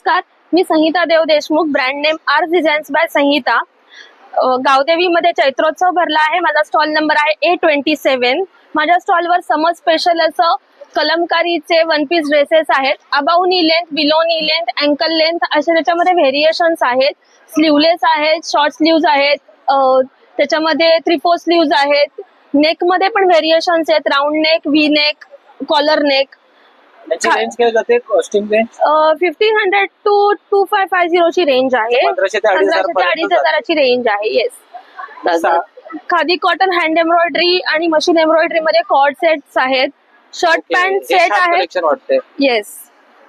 नमस्कार, मी Samhita Dev Deshmukh, brand name R designs by Samhita. गावदेवीमध्ये चैत्रोत्सव भरला आहे. माझा स्टॉल नंबर आहे A27. माझ्या स्टॉलवर समर स्पेशल असं कलमकारीचे वन पीस ड्रेसेस आहेत. Above knee length, below knee length, ankle length असे त्याच्यामध्ये व्हेरिएशन्स आहेत. स्लीवलेस आहेत, शॉर्ट स्लीव्ज आहेत, त्याच्यामध्ये 3/4 स्लीव्ज आहेत. नेक मध्ये पण व्हेरिएशन्स आहेत, round neck, V neck, collar neck. Range काय जाते कॉस्टिंग रेंज? 1500 टू 2550 ची रेंज आहे. 1500 ते 2500 ची रेंज आहे. Yes. Khadi cotton hand embroidery आणि मशीन एम्ब्रॉयडरी मध्ये कॉर्ड सेट्स आहेत. शर्ट पॅन्ट सेट आहे. येस.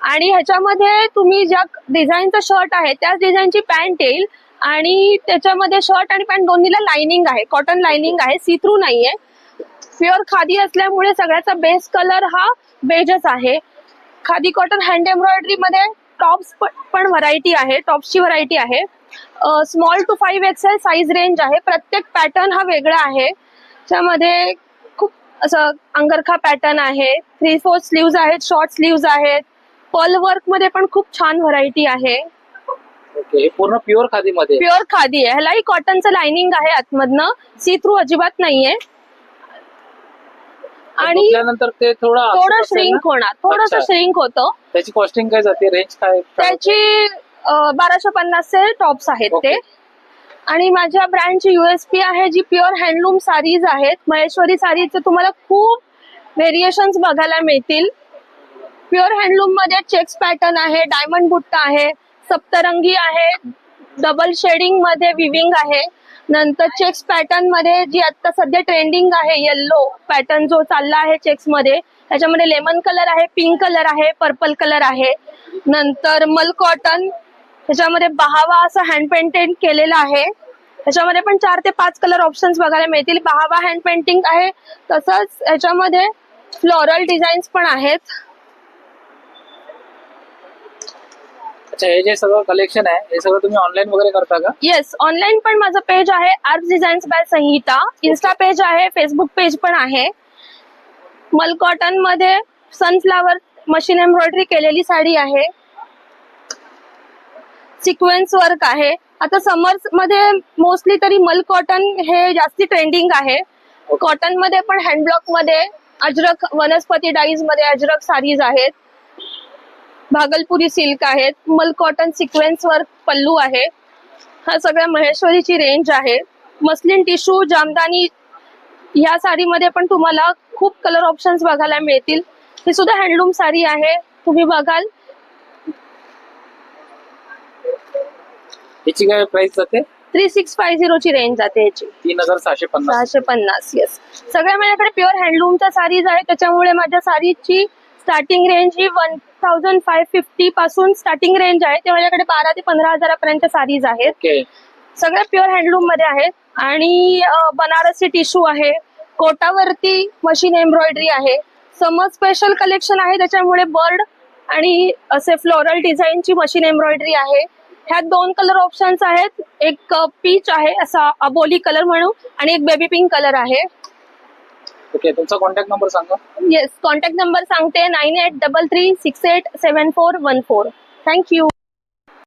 आणि ह्याच्यामध्ये तुम्ही ज्या डिझाईनचं शर्ट आहे त्याच डिझाईनची पॅन्ट येईल आणि त्याच्यामध्ये शर्ट आणि पॅन्ट दोन्हीला लाइनिंग आहे. कॉटन लाइनिंग आहे, सी थ्रू नाहीये. प्युअर खादी असल्यामुळे सगळ्याचा बेस कलर हा बेजच आहे. खादी कॉटन हँड एम्ब्रॉयडरी मध्ये टॉप्स पण व्हरायटी आहे. टॉप्सची व्हरायटी आहे. Small to 5XL size range आहे. प्रत्येक पॅटर्न हा वेगळा आहे. त्यामध्ये खूप असं अंगरखा पॅटर्न आहे. 3/4 स्लीव्ज आहेत, शॉर्ट स्लीव्ज आहेत. पर्ल वर्क मध्ये पण खूप छान व्हरायटी आहे. ओके, पूर्ण प्युअर खादी मध्ये? प्युअर खादी आहे. ह्यालाही कॉटनचं लाइनिंग आहे आतमधनं, सी थ्रू अजिबात नाहीये. आणि त्यानंतर ते थोडं श्रिंक होणार, थोडंसं श्रिंक होतं. त्याची कॉस्टिंग काय जाते, रेंज काय? त्याची 1250 चे टॉप्स आहेत ते. आणि माझ्या ब्रँडची USP आहे जी प्युअर हँडलूम साडीज आहेत. महेश्वरी साडीचे तुम्हाला खूप व्हेरिएशन्स बघायला मिळतील. प्युअर हँडलूम मध्ये चेक्स पॅटर्न आहे, डायमंड बुट्टा आहे, सप्तरंगी आहे, डबल शेडिंग मध्ये विविंग आहे. नंतर चेक्स पॅटर्न मध्ये जी आता सध्या ट्रेंडिंग आहे, येल्लो पॅटर्न जो चालला आहे चेक्स मध्ये, त्याच्यामध्ये लेमन कलर आहे, पिंक कलर आहे, पर्पल कलर आहे. नंतर मल कॉटन, त्याच्यामध्ये बहावा असं हँड पेंटेड केलेलं आहे. त्याच्यामध्ये पण 4 ते 5 कलर ऑप्शन्स बघायला मिळतील. बहावा हँड पेंटिंग आहे. तसंच याच्यामध्ये फ्लोरल डिझाईन्स पण आहेत. अच्छा, हे जे सगळं कलेक्शन आहे हे सगळं तुम्ही ऑनलाईन वगैरे करता का? येस, ऑनलाईन पण माझं पेज आहे आर्ट डिझाईन्स बाय संहिता. इन्स्टा पेज आहे, फेसबुक पेज पण आहे. मल कॉटन मध्ये सनफ्लावर मशीन एम्ब्रॉयडरी केलेली साडी आहे. सिक्वेन्स वर्क आहे. आता समर्स मध्ये मोस्टली तरी मल कॉटन हे जास्ती ट्रेंडिंग आहे. कॉटन मध्ये पण हँडब्लॉक मध्ये अजरक वनस्पती डाईज मध्ये अजरक साडीज आहेत. भागलपुरी सिल्क आहेत. मल कॉटन सिक्वेन्स वर्क पल्लू आहे. हा सगळ्या महेश्वरीची रेंज आहे. मस्लिन टिश्यू जामदानी ह्या साडीमध्ये पण तुम्हाला खूप कलर ऑप्शन्स बघायला मिळतील. ही सुद्धा हँडलूम साडी आहे, तुम्ही बघाल. याची काय प्राइस जाते? 3650 ची रेंज जाते याची. 3750. येस. सगळ्या माझ्याकडे प्युअर हँडलूमच्या साडीज आहेत. त्याच्यामुळे माझ्या साडीची स्टार्टिंग रेंज ही 1550 पासून स्टार्टिंग रेंज आहे. ते माझ्याकडे 12 ते 15 हजारापर्यंत साडीज आहेत. सगळ्या प्युअर हँडलूम मध्ये आहेत. आणि बनारसी टिश्यू आहे. कोटावरती मशीन एम्ब्रॉयडरी आहे. समर स्पेशल कलेक्शन आहे, त्याच्यामुळे बर्ड आणि असे फ्लोरल डिझाईनची मशीन एम्ब्रॉयडरी आहे. ह्यात 2 कलर ऑप्शन्स आहेत. एक पीच आहे असा अबोली कलर म्हणून, आणि एक बेबी पिंक कलर आहे. ओके, तुमचा कॉन्टॅक्ट नंबर सांगा. येस, कॉन्टॅक्ट नंबर सांगते 9833687414. थँक्यू.